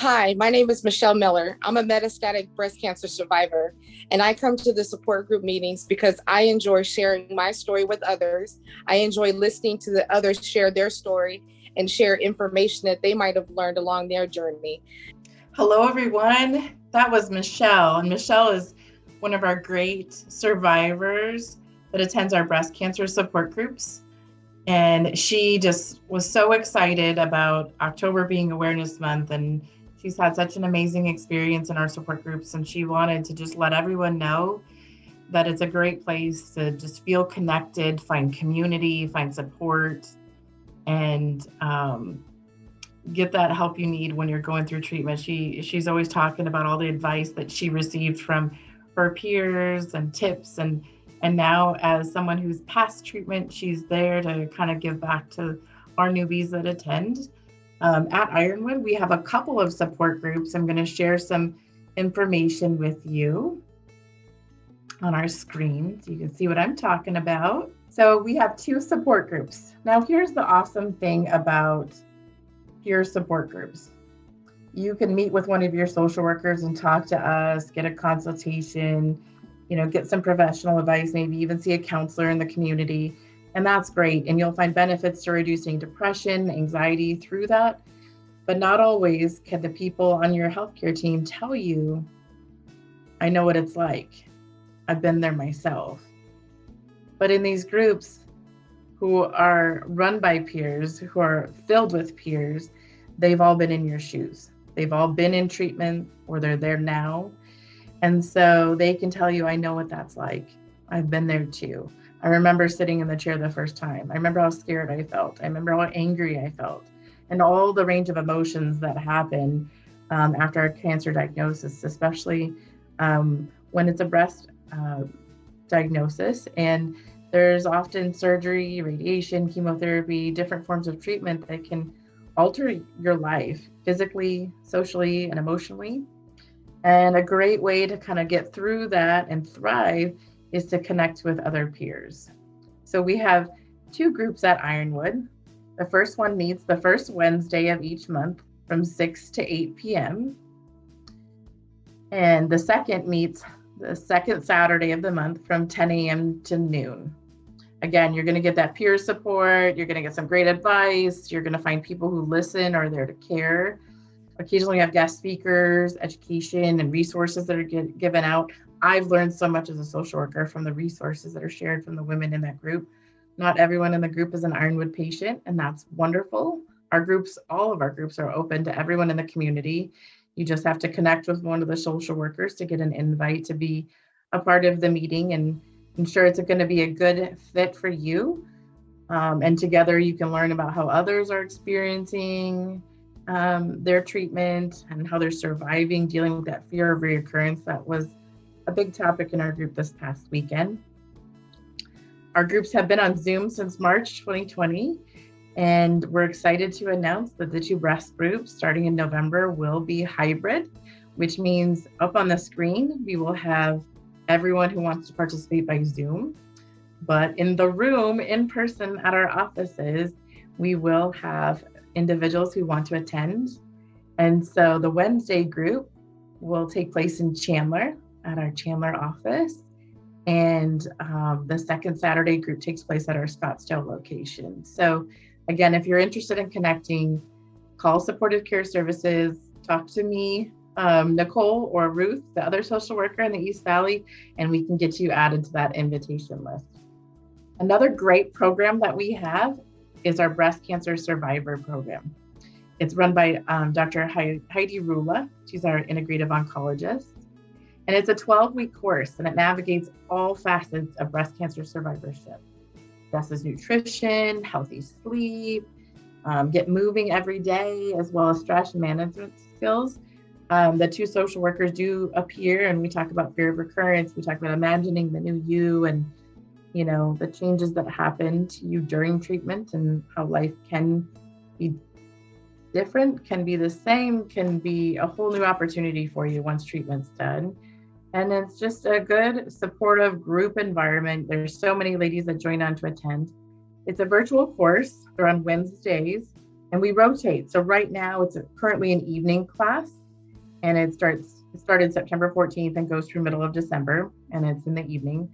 Hi, my name is Michelle Miller. I'm a metastatic breast cancer survivor, and I come to the support group meetings because I enjoy sharing my story with others. I enjoy listening to the others share their story and share information that they might have learned along their journey. Hello, everyone. That was Michelle. And Michelle is one of our great survivors that attends our breast cancer support groups. And she just was so excited about October being Awareness Month. And she's had such an amazing experience in our support groups. And she wanted to just let everyone know that it's a great place to just feel connected, find community, find support, and get that help you need when you're going through treatment. She's always talking about all the advice that she received from her peers and tips, and now as someone who's past treatment, she's there to kind of give back to our newbies that attend. At Ironwood, we have a couple of support groups. I'm going to share some information with you on our screen so you can see what I'm talking about. So we have two support groups. Now, here's the awesome thing about peer support groups. You can meet with one of your social workers and talk to us, get a consultation, get some professional advice, maybe even see a counselor in the community. And that's great. And you'll find benefits to reducing depression, anxiety through that. But not always can the people on your healthcare team tell you, I know what it's like. I've been there myself. But in these groups, who are run by peers, who are filled with peers, they've all been in your shoes. They've all been in treatment or they're there now. And so they can tell you, I know what that's like. I've been there too. I remember sitting in the chair the first time. I remember how scared I felt. I remember how angry I felt and all the range of emotions that happen after a cancer diagnosis, especially when it's a breast diagnosis. And there's often surgery, radiation, chemotherapy, different forms of treatment that can alter your life physically, socially, and emotionally. And a great way to kind of get through that and thrive is to connect with other peers. So we have two groups at Ironwood. The first one meets the first Wednesday of each month from 6 to 8 p.m. And the second meets the second Saturday of the month from 10 a.m. to noon. Again, you're going to get that peer support. You're going to get some great advice. You're going to find people who listen or are there to care. Occasionally, you have guest speakers, education, and resources that are given out. I've learned so much as a social worker from the resources that are shared from the women in that group. Not everyone in the group is an Ironwood patient, and that's wonderful. All of our groups are open to everyone in the community. You just have to connect with one of the social workers to get an invite to be a part of the meeting and ensure it's going to be a good fit for you. And together you can learn about how others are experiencing their treatment and how they're surviving, dealing with that fear of reoccurrence. That was a big topic in our group this past weekend. Our groups have been on Zoom since March 2020, and we're excited to announce that the two breast groups starting in November will be hybrid, which means up on the screen, we will have everyone who wants to participate by Zoom, but in the room, in person at our offices, we will have individuals who want to attend. And so the Wednesday group will take place in Chandler at our Chandler office. And the second Saturday group takes place at our Scottsdale location. So again, if you're interested in connecting, call Supportive Care Services, talk to me, Nicole or Ruth, the other social worker in the East Valley, and we can get you added to that invitation list. Another great program that we have is our Breast Cancer Survivor Program. It's run by Dr. Heidi Rula. She's our integrative oncologist. And it's a 12-week course, and it navigates all facets of breast cancer survivorship. Addresses nutrition, healthy sleep, get moving every day, as well as stress management skills. The two social workers do appear, and we talk about fear of recurrence. We talk about imagining the new you and, the changes that happen to you during treatment and how life can be different, can be the same, can be a whole new opportunity for you once treatment's done. And it's just a good, supportive group environment. There's so many ladies that join on to attend. It's a virtual course. They're on Wednesdays. And we rotate. So right now it's currently an evening class, and it started September 14th and goes through middle of December, and it's in the evening.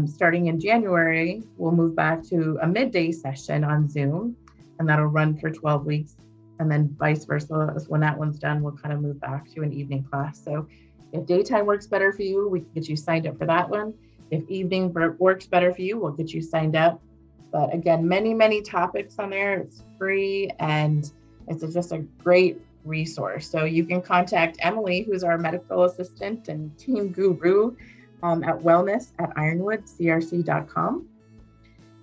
Starting in January, we'll move back to a midday session on Zoom, and that'll run for 12 weeks. And then vice versa, when that one's done, we'll kind of move back to an evening class. So if daytime works better for you, we can get you signed up for that one. If evening works better for you, we'll get you signed up. But again, many topics on there. It's free, and it's just a great resource. So you can contact Emily, who's our medical assistant and team guru, at wellness@ironwoodcrc.com,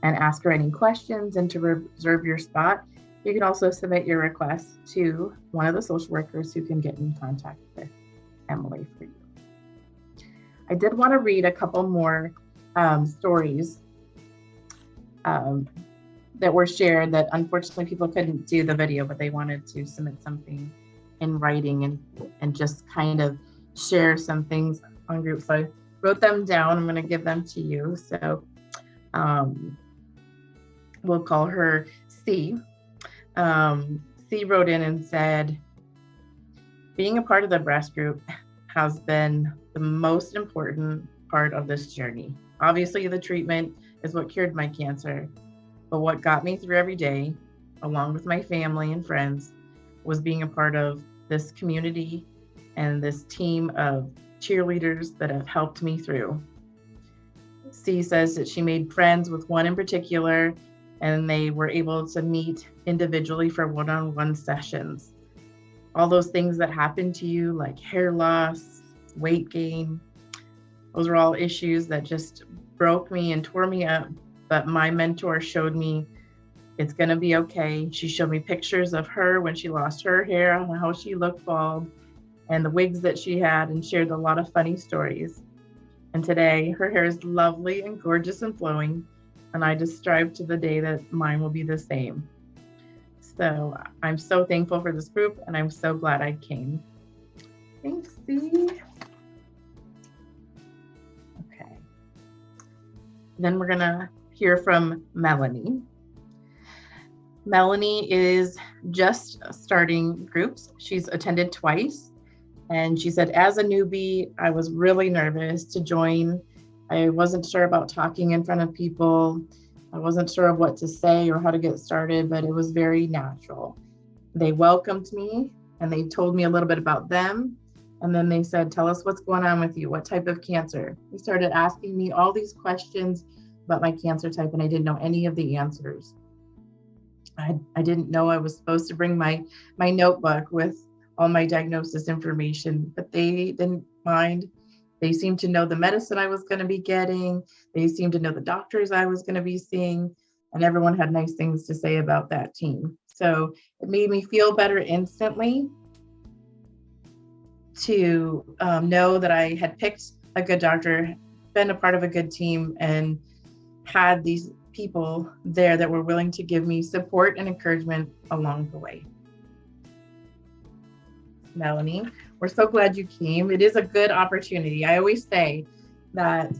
and ask her any questions and to reserve your spot. You can also submit your request to one of the social workers who can get in contact with Emily for you. I did want to read a couple more stories that were shared that unfortunately people couldn't do the video, but they wanted to submit something in writing and just kind of share some things on groups. So I wrote them down. I'm going to give them to you. So we'll call her C. C wrote in and said, being a part of the breast group has been the most important part of this journey. Obviously, the treatment is what cured my cancer, but what got me through every day, along with my family and friends, was being a part of this community and this team of cheerleaders that have helped me through. C says that she made friends with one in particular, and they were able to meet individually for one-on-one sessions. All those things that happen to you, like hair loss, weight gain, those are all issues that just broke me and tore me up. But my mentor showed me it's gonna be okay. She showed me pictures of her when she lost her hair and how she looked bald and the wigs that she had, and shared a lot of funny stories. And today her hair is lovely and gorgeous and flowing. And I just strive to the day that mine will be the same. So I'm so thankful for this group, and I'm so glad I came. Thanks, C. Okay. Then we're gonna hear from Melanie. Melanie is just starting groups. She's attended twice, and she said, as a newbie, I was really nervous to join. I wasn't sure about talking in front of people. I wasn't sure of what to say or how to get started, but it was very natural. They welcomed me and they told me a little bit about them. And then they said, tell us what's going on with you. What type of cancer? They started asking me all these questions about my cancer type, and I didn't know any of the answers. I didn't know I was supposed to bring my notebook with all my diagnosis information, but they didn't mind. They seemed to know the medicine I was going to be getting. They seemed to know the doctors I was going to be seeing, and everyone had nice things to say about that team. So it made me feel better instantly to know that I had picked a good doctor, been a part of a good team, and had these people there that were willing to give me support and encouragement along the way. Melanie, we're so glad you came. It is a good opportunity. I always say that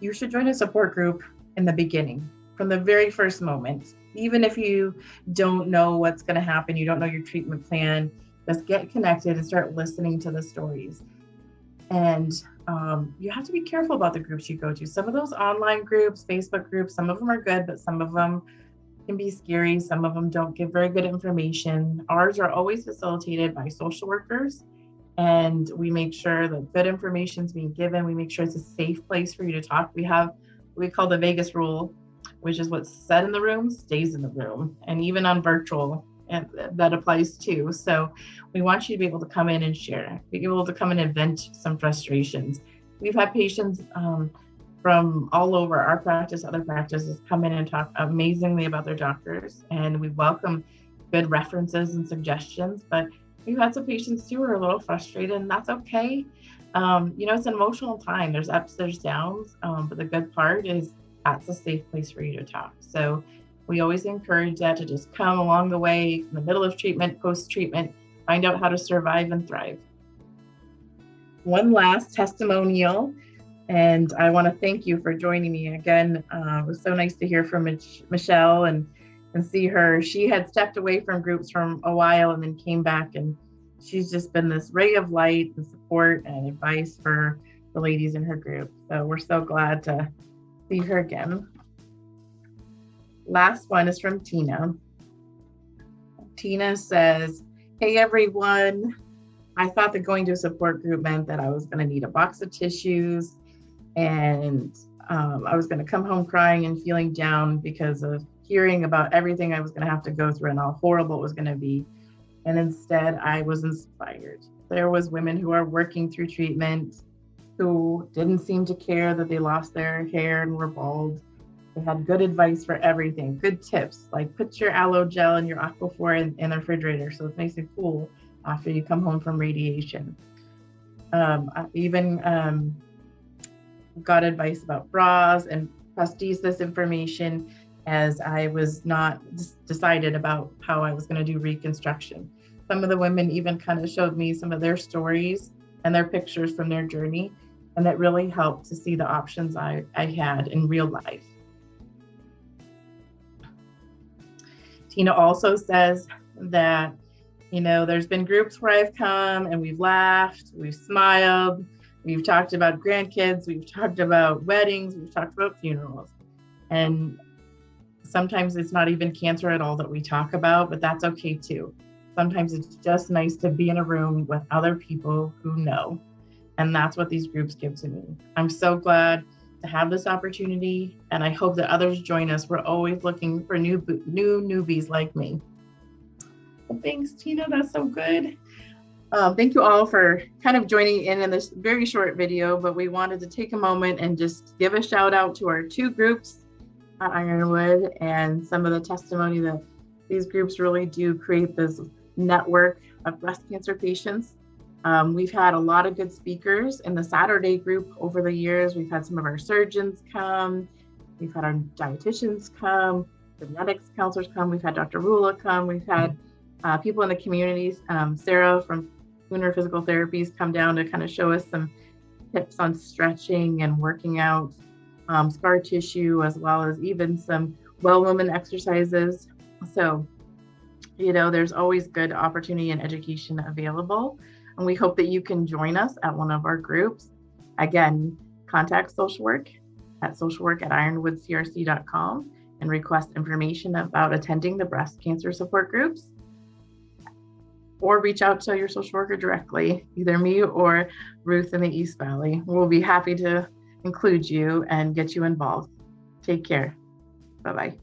you should join a support group in the beginning, from the very first moment. Even if you don't know what's going to happen, you don't know your treatment plan, just get connected and start listening to the stories. And you have to be careful about the groups you go to. Some of those online groups, Facebook groups, some of them are good, but some of them can be scary. Some of them don't give very good information. Ours are always facilitated by social workers, and we make sure that good information is being given. We make sure it's a safe place for you to talk. We have what we call the Vegas rule, which is what's said in the room stays in the room, and even on virtual, and that applies too. So we want you to be able to come in and share, be able to come in and vent some frustrations. We've had patients from all over our practice, other practices, come in and talk amazingly about their doctors, and we welcome good references and suggestions. But we've had some patients too who are a little frustrated, and that's okay. It's an emotional time. There's ups, there's downs, but the good part is that's a safe place for you to talk. So we always encourage that to just come along the way, in the middle of treatment, post-treatment, find out how to survive and thrive. One last testimonial, and I want to thank you for joining me again. It was so nice to hear from Michelle, and and see her. She had stepped away from groups for a while and then came back, and she's just been this ray of light and support and advice for the ladies in her group. So we're so glad to see her again. Last one is from Tina. Tina says, "Hey everyone, I thought that going to a support group meant that I was going to need a box of tissues, and I was going to come home crying and feeling down because of hearing about everything I was going to have to go through and how horrible it was going to be. And instead, I was inspired. There was women who are working through treatment who didn't seem to care that they lost their hair and were bald. They had good advice for everything, good tips, like put your aloe gel and your Aquaphor in the refrigerator so it's nice and cool after you come home from radiation. I even got advice about bras and prosthesis information as I was not decided about how I was going to do reconstruction. Some of the women even kind of showed me some of their stories and their pictures from their journey, and that really helped to see the options I had in real life. Tina also says that, you know, there's been groups where I've come and we've laughed, we've smiled, we've talked about grandkids, we've talked about weddings, we've talked about funerals. And sometimes it's not even cancer at all that we talk about, but that's okay too. Sometimes it's just nice to be in a room with other people who know. And that's what these groups give to me. I'm so glad to have this opportunity, and I hope that others join us. We're always looking for new newbies like me. Well, thanks, Tina. That's so good. Thank you all for kind of joining in this very short video, but we wanted to take a moment and just give a shout out to our 2 groups at Ironwood and some of the testimony that these groups really do create this network of breast cancer patients. We've had a lot of good speakers in the Saturday group over the years. We've had some of our surgeons come. We've had our dietitians come, genetics counselors come. We've had Dr. Rula come. We've had people in the communities. Sarah from Lunar Physical Therapies come down to kind of show us some tips on stretching and working out scar tissue, as well as even some well woman exercises. So, you know, there's always good opportunity and education available. And we hope that you can join us at one of our groups. Again, contact social work at socialwork@ironwoodcrc.com and request information about attending the breast cancer support groups. Or reach out to your social worker directly, either me or Ruth in the East Valley. We'll be happy to include you and get you involved. Take care. Bye-bye.